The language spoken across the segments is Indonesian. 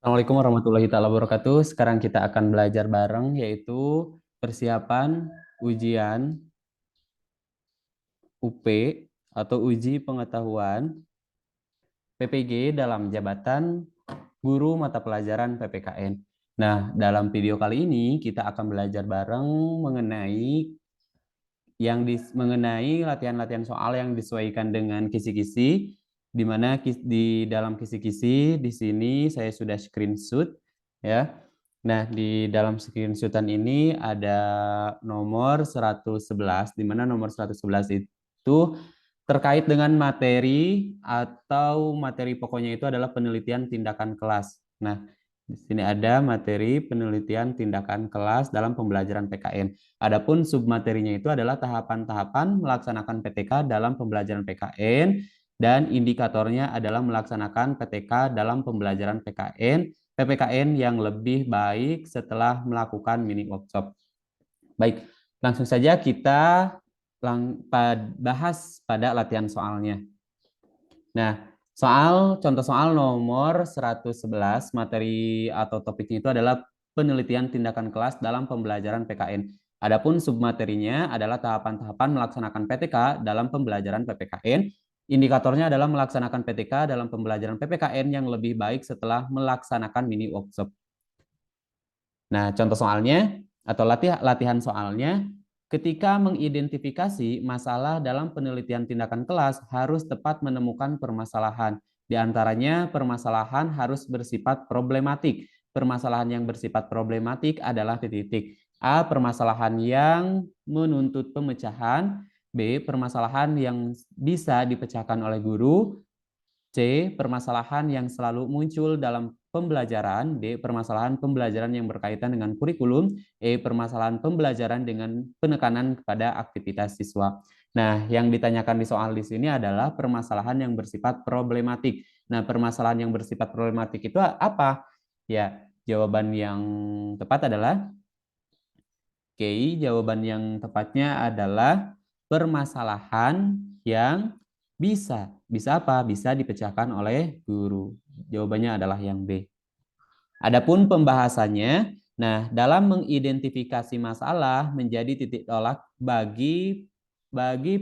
Assalamualaikum warahmatullahi taala wabarakatuh. Sekarang kita akan belajar bareng yaitu persiapan ujian UP atau uji pengetahuan PPG dalam jabatan guru mata pelajaran PPKN. Nah, dalam video kali ini kita akan belajar bareng mengenai mengenai latihan-latihan soal yang disesuaikan dengan kisi-kisi, di mana di dalam kisi-kisi di sini saya sudah screenshot ya. Nah, di dalam screenshotan ini ada nomor 111, di mana nomor 111 itu terkait dengan materi atau materi pokoknya itu adalah penelitian tindakan kelas. Nah, di sini ada materi penelitian tindakan kelas dalam pembelajaran PKN. Adapun submaterinya itu adalah tahapan-tahapan melaksanakan PTK dalam pembelajaran PKN dan indikatornya adalah melaksanakan PTK dalam pembelajaran PPKN yang lebih baik setelah melakukan mini workshop. Baik, langsung saja kita bahas pada latihan soalnya. Nah, contoh soal nomor 111 materi atau topiknya itu adalah penelitian tindakan kelas dalam pembelajaran PKN. Adapun submaterinya adalah tahapan-tahapan melaksanakan PTK dalam pembelajaran PPKN. Indikatornya adalah melaksanakan PTK dalam pembelajaran PPKN yang lebih baik setelah melaksanakan mini workshop. Nah, contoh soalnya atau latihan soalnya, ketika mengidentifikasi masalah dalam penelitian tindakan kelas harus tepat menemukan permasalahan. Di antaranya, permasalahan harus bersifat problematik. Permasalahan yang bersifat problematik adalah titik-titik. A. Permasalahan yang menuntut pemecahan. B. Permasalahan yang bisa dipecahkan oleh guru. C. Permasalahan yang selalu muncul dalam pembelajaran. D. Permasalahan pembelajaran yang berkaitan dengan kurikulum. E. Permasalahan pembelajaran dengan penekanan kepada aktivitas siswa. Nah, yang ditanyakan di soal di sini adalah permasalahan yang bersifat problematik. Nah, permasalahan yang bersifat problematik itu apa? Ya, jawaban yang tepat adalah jawaban yang tepatnya adalah permasalahan yang bisa apa? Bisa dipecahkan oleh guru. Jawabannya adalah yang B. Adapun pembahasannya, nah dalam mengidentifikasi masalah menjadi titik tolak bagi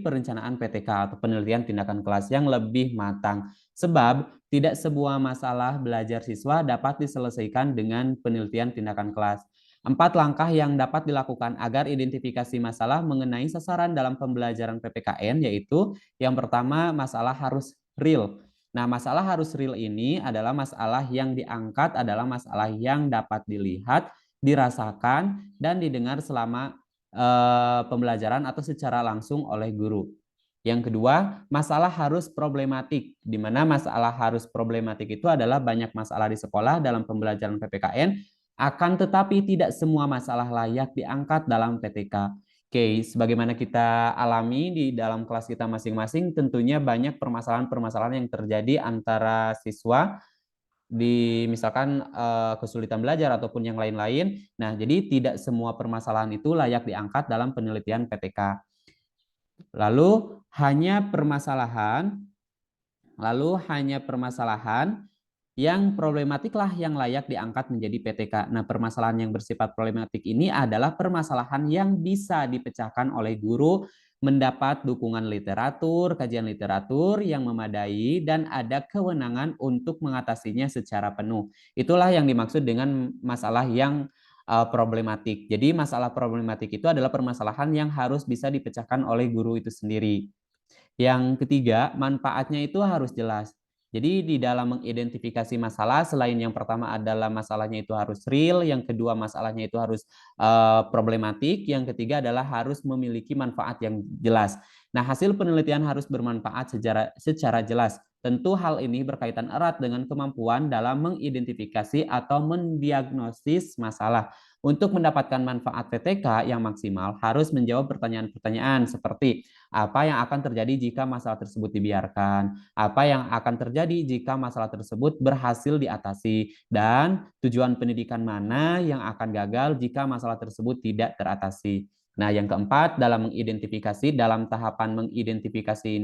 perencanaan PTK atau penelitian tindakan kelas yang lebih matang. Sebab tidak sebuah masalah belajar siswa dapat diselesaikan dengan penelitian tindakan kelas. 4 langkah yang dapat dilakukan agar identifikasi masalah mengenai sasaran dalam pembelajaran PPKN yaitu yang pertama masalah harus real. Nah, masalah harus real ini adalah masalah yang diangkat adalah masalah yang dapat dilihat, dirasakan, dan didengar selama pembelajaran atau secara langsung oleh guru. Yang kedua, masalah harus problematik, di mana masalah harus problematik itu adalah banyak masalah di sekolah dalam pembelajaran PPKN, akan tetapi tidak semua masalah layak diangkat dalam PTK. Oke, sebagaimana kita alami di dalam kelas kita masing-masing, tentunya banyak permasalahan-permasalahan yang terjadi antara siswa di misalkan kesulitan belajar ataupun yang lain-lain. Nah, jadi tidak semua permasalahan itu layak diangkat dalam penelitian PTK. Lalu hanya permasalahan, yang problematiklah yang layak diangkat menjadi PTK. Nah, permasalahan yang bersifat problematik ini adalah permasalahan yang bisa dipecahkan oleh guru, mendapat dukungan literatur, kajian literatur yang memadai, dan ada kewenangan untuk mengatasinya secara penuh. Itulah yang dimaksud dengan masalah yang problematik. Jadi masalah problematik itu adalah permasalahan yang harus bisa dipecahkan oleh guru itu sendiri. Yang ketiga, manfaatnya itu harus jelas. Jadi di dalam mengidentifikasi masalah, selain yang pertama adalah masalahnya itu harus real, yang kedua masalahnya itu harus problematik, yang ketiga adalah harus memiliki manfaat yang jelas. Nah, hasil penelitian harus bermanfaat secara jelas. Tentu hal ini berkaitan erat dengan kemampuan dalam mengidentifikasi atau mendiagnosis masalah. Untuk mendapatkan manfaat PTK yang maksimal harus menjawab pertanyaan-pertanyaan seperti apa yang akan terjadi jika masalah tersebut dibiarkan, apa yang akan terjadi jika masalah tersebut berhasil diatasi, dan tujuan pendidikan mana yang akan gagal jika masalah tersebut tidak teratasi. Nah, yang keempat, dalam tahapan mengidentifikasi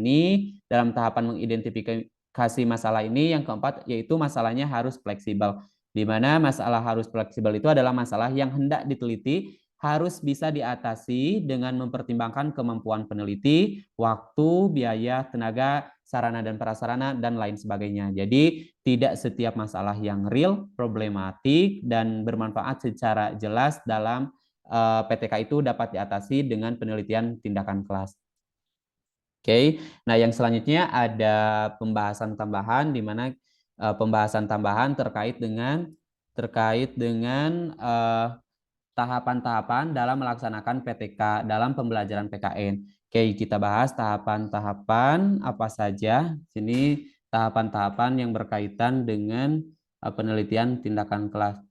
masalah ini, yang keempat yaitu masalahnya harus fleksibel. Di mana masalah harus fleksibel itu adalah masalah yang hendak diteliti harus bisa diatasi dengan mempertimbangkan kemampuan peneliti, waktu, biaya, tenaga, sarana dan prasarana, dan lain sebagainya. Jadi tidak setiap masalah yang real, problematik, dan bermanfaat secara jelas dalam PTK itu dapat diatasi dengan penelitian tindakan kelas. Oke, nah yang selanjutnya ada pembahasan tambahan di mana pembahasan tambahan terkait dengan tahapan-tahapan dalam melaksanakan PTK dalam pembelajaran PKN. Oke, kita bahas tahapan-tahapan apa saja. Sini tahapan-tahapan yang berkaitan dengan penelitian tindakan kelas.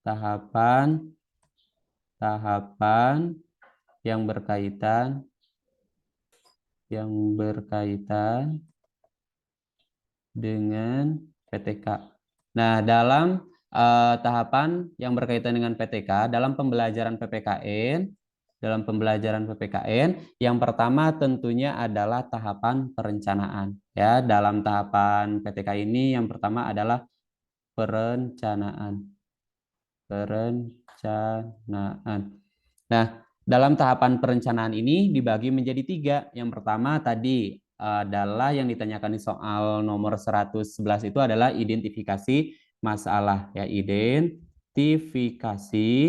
Tahapan-tahapan yang berkaitan dengan PTK. Nah, dalam tahapan yang berkaitan dengan PTK dalam pembelajaran PPKN, yang pertama tentunya adalah tahapan perencanaan. Ya, dalam tahapan PTK ini yang pertama adalah perencanaan. Nah, dalam tahapan perencanaan ini dibagi menjadi 3. Yang pertama tadi adalah yang ditanyakan di soal nomor 111 itu adalah identifikasi masalah. Ya, identifikasi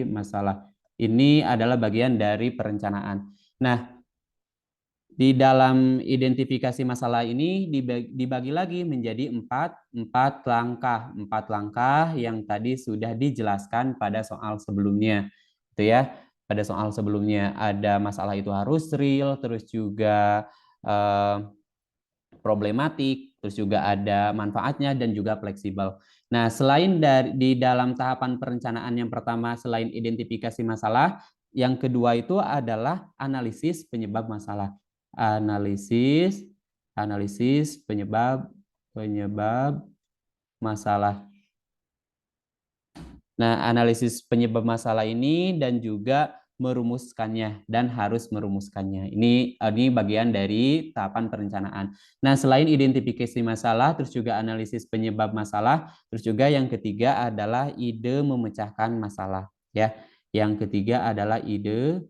masalah. Ini adalah bagian dari perencanaan. Nah, di dalam identifikasi masalah ini dibagi lagi menjadi empat langkah yang tadi sudah dijelaskan pada soal sebelumnya, itu ya. Pada soal sebelumnya ada masalah itu harus real, terus juga problematik, terus juga ada manfaatnya dan juga fleksibel. Nah, selain di dalam tahapan perencanaan yang pertama selain identifikasi masalah, yang kedua itu adalah analisis penyebab masalah. Analisis penyebab masalah. Nah, analisis penyebab masalah ini dan juga merumuskannya dan harus merumuskannya. Ini bagian dari tahapan perencanaan. Nah, selain identifikasi masalah, terus juga analisis penyebab masalah, terus juga yang ketiga adalah ide memecahkan masalah. Ya, yang ketiga adalah ide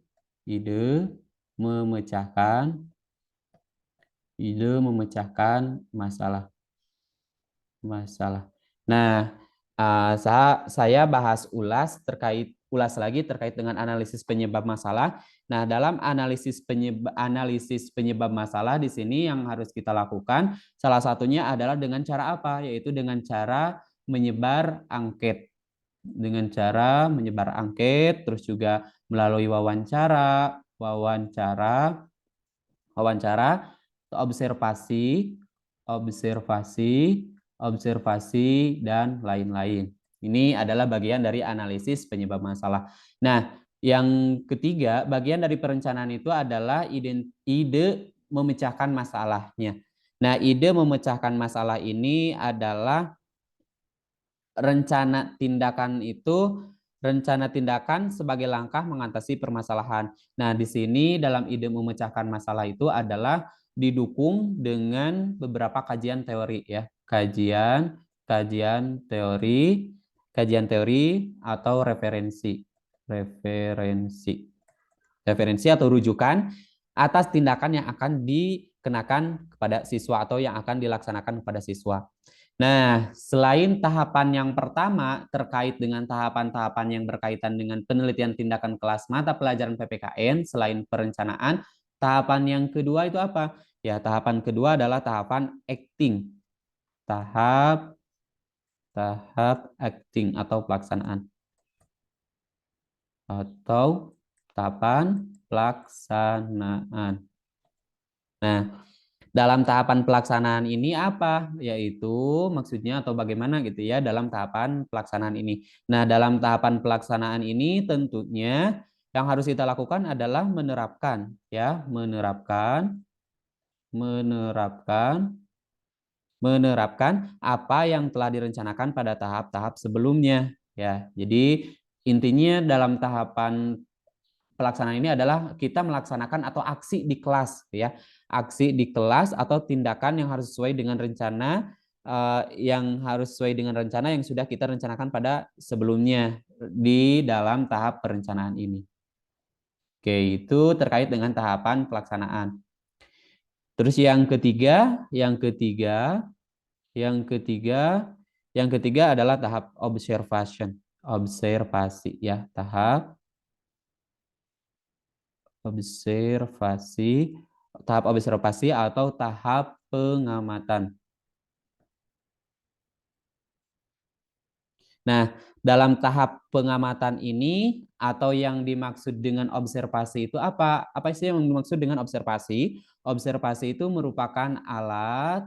memecahkan masalah. Nah, saya bahas ulas lagi terkait dengan analisis penyebab masalah. Nah, dalam analisis penyebab masalah di sini yang harus kita lakukan salah satunya adalah dengan cara apa? Yaitu dengan cara menyebar angket. Terus juga melalui wawancara, observasi, dan lain-lain. Ini adalah bagian dari analisis penyebab masalah. Nah, yang ketiga, bagian dari perencanaan itu adalah ide memecahkan masalahnya. Nah, ide memecahkan masalah ini adalah rencana tindakan sebagai langkah mengatasi permasalahan. Nah, di sini dalam ide memecahkan masalah itu adalah didukung dengan beberapa kajian teori ya. Kajian teori atau referensi atau rujukan atas tindakan yang akan dikenakan kepada siswa atau yang akan dilaksanakan kepada siswa. Nah, selain tahapan yang pertama terkait dengan tahapan-tahapan yang berkaitan dengan penelitian tindakan kelas mata pelajaran PPKN, selain perencanaan, tahapan yang kedua itu apa? Ya, tahapan kedua adalah tahapan acting. Tahap acting atau pelaksanaan. Atau tahapan pelaksanaan. Nah, dalam tahapan pelaksanaan ini apa? Yaitu maksudnya atau bagaimana gitu ya dalam tahapan pelaksanaan ini. Nah, dalam tahapan pelaksanaan ini tentunya yang harus kita lakukan adalah menerapkan apa yang telah direncanakan pada tahap-tahap sebelumnya ya. Jadi intinya dalam tahapan pelaksanaan ini adalah kita melaksanakan atau aksi di kelas ya. Aksi di kelas atau tindakan yang harus sesuai dengan rencana yang harus sesuai dengan rencana yang sudah kita rencanakan pada sebelumnya di dalam tahap perencanaan ini. Oke, itu terkait dengan tahapan pelaksanaan. Terus yang ketiga adalah tahap observation, observasi ya, tahap observasi, atau tahap pengamatan. Nah, dalam tahap pengamatan ini atau yang dimaksud dengan observasi itu apa? Apa sih yang dimaksud dengan observasi? Observasi itu merupakan alat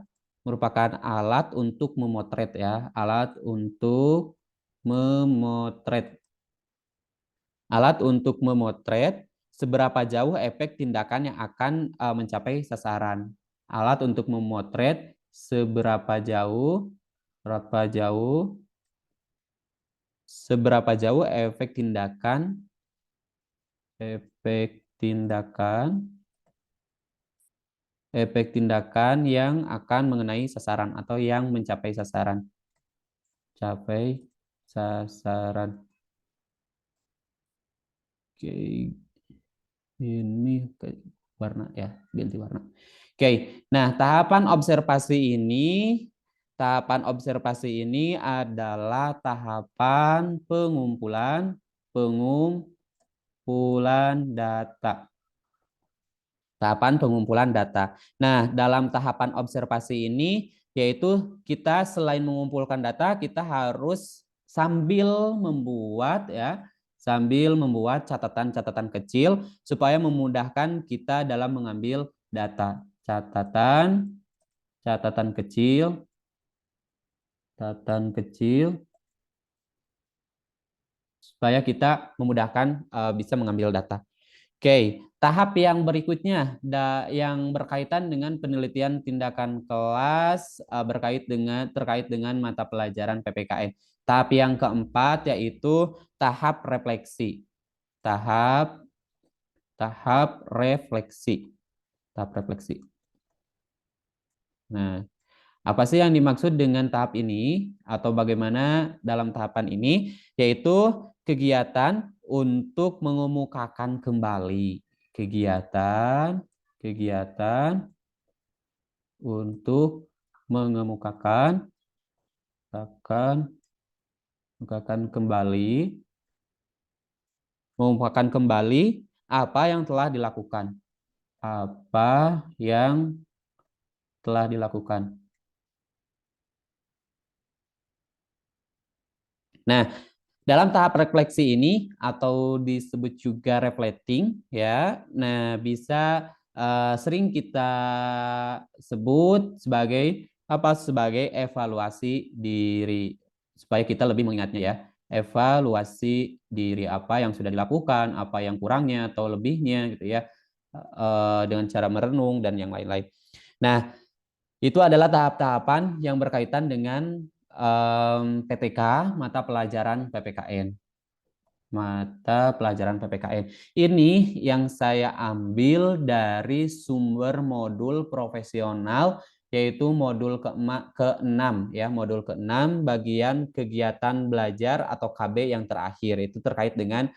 untuk memotret ya, alat untuk memotret. Alat untuk memotret seberapa jauh efek tindakan yang akan mencapai sasaran. Alat untuk memotret seberapa jauh efek tindakan yang akan mengenai sasaran atau yang mencapai sasaran. Capai sasaran. Oke, ini warna ya, ganti warna. Oke, nah tahapan observasi ini adalah tahapan pengumpulan data. Tahapan pengumpulan data. Nah, dalam tahapan observasi ini, yaitu kita selain mengumpulkan data, kita harus sambil membuat catatan-catatan kecil supaya memudahkan kita dalam mengambil data. Catatan kecil supaya kita memudahkan bisa mengambil data. Oke, tahap yang berikutnya yang berkaitan dengan penelitian tindakan kelas terkait dengan mata pelajaran PPKN. Tahap yang keempat yaitu tahap refleksi. Tahap refleksi. Nah, apa sih yang dimaksud dengan tahap ini atau bagaimana dalam tahapan ini? Yaitu kegiatan untuk mengemukakan kembali. Kegiatan untuk mengemukakan kembali apa yang telah dilakukan. Nah, dalam tahap refleksi ini atau disebut juga reflecting ya. Nah, bisa sering kita sebut sebagai evaluasi diri supaya kita lebih mengingatnya ya. Evaluasi diri apa yang sudah dilakukan, apa yang kurangnya atau lebihnya gitu ya. Dengan cara merenung dan yang lain-lain. Nah, itu adalah tahap-tahapan yang berkaitan dengan PTK, mata pelajaran PPKN. Ini yang saya ambil dari sumber modul profesional, yaitu modul ke-6 ya, modul ke-6 bagian kegiatan belajar atau KB yang terakhir. Itu terkait dengan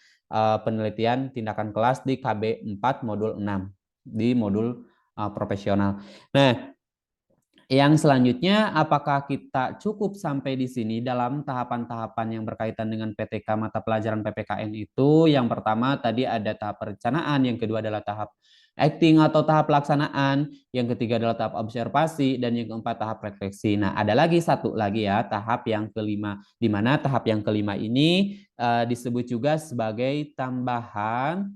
penelitian tindakan kelas di KB 4 modul 6 di modul profesional. Nah, yang selanjutnya, apakah kita cukup sampai di sini dalam tahapan-tahapan yang berkaitan dengan PTK mata pelajaran PPKN itu? Yang pertama tadi ada tahap perencanaan, yang kedua adalah tahap acting atau tahap pelaksanaan, yang ketiga adalah tahap observasi, dan yang keempat tahap refleksi. Nah, ada lagi satu lagi ya, tahap yang kelima, di mana tahap yang kelima ini disebut juga sebagai tambahan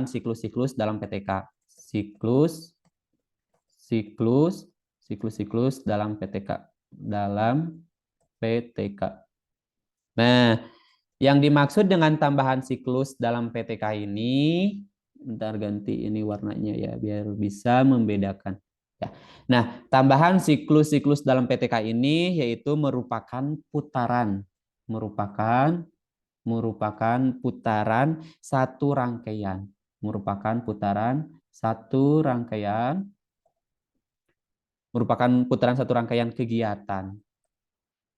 siklus-siklus dalam PTK. Siklus dalam PTK. Nah, yang dimaksud dengan tambahan siklus dalam PTK ini, bentar ganti ini warnanya ya biar bisa membedakan. Ya. Nah, tambahan siklus-siklus dalam PTK ini yaitu merupakan putaran satu rangkaian merupakan putaran satu rangkaian kegiatan.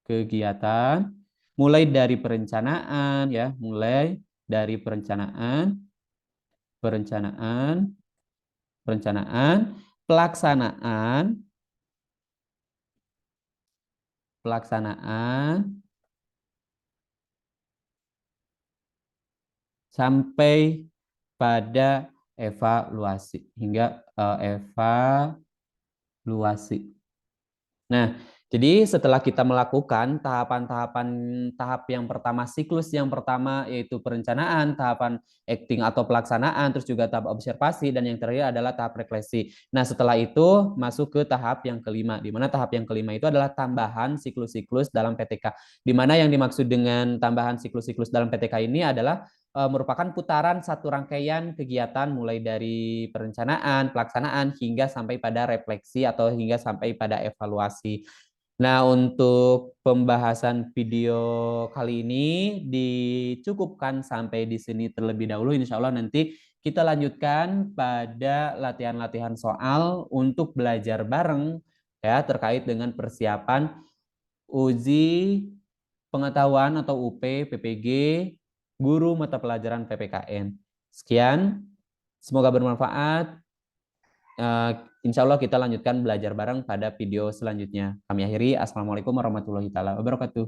Kegiatan mulai dari perencanaan ya, mulai dari perencanaan, perencanaan, perencanaan, pelaksanaan, pelaksanaan sampai pada evaluasi hingga evaluasi. Nah, jadi setelah kita melakukan tahapan-tahapan tahap yang pertama, siklus yang pertama yaitu perencanaan, tahapan acting atau pelaksanaan, terus juga tahap observasi, dan yang terakhir adalah tahap refleksi. Nah, setelah itu masuk ke tahap yang kelima, di mana tahap yang kelima itu adalah tambahan siklus-siklus dalam PTK. Di mana yang dimaksud dengan tambahan siklus-siklus dalam PTK ini adalah merupakan putaran satu rangkaian kegiatan mulai dari perencanaan, pelaksanaan hingga sampai pada refleksi atau hingga sampai pada evaluasi. Nah, untuk pembahasan video kali ini dicukupkan sampai di sini terlebih dahulu. Insya Allah nanti kita lanjutkan pada latihan-latihan soal untuk belajar bareng ya terkait dengan persiapan uji pengetahuan atau UP, PPG, guru mata pelajaran PPKN. Sekian, semoga bermanfaat. Insya Allah kita lanjutkan belajar bareng pada video selanjutnya. Kami akhiri. Assalamualaikum warahmatullahi wabarakatuh.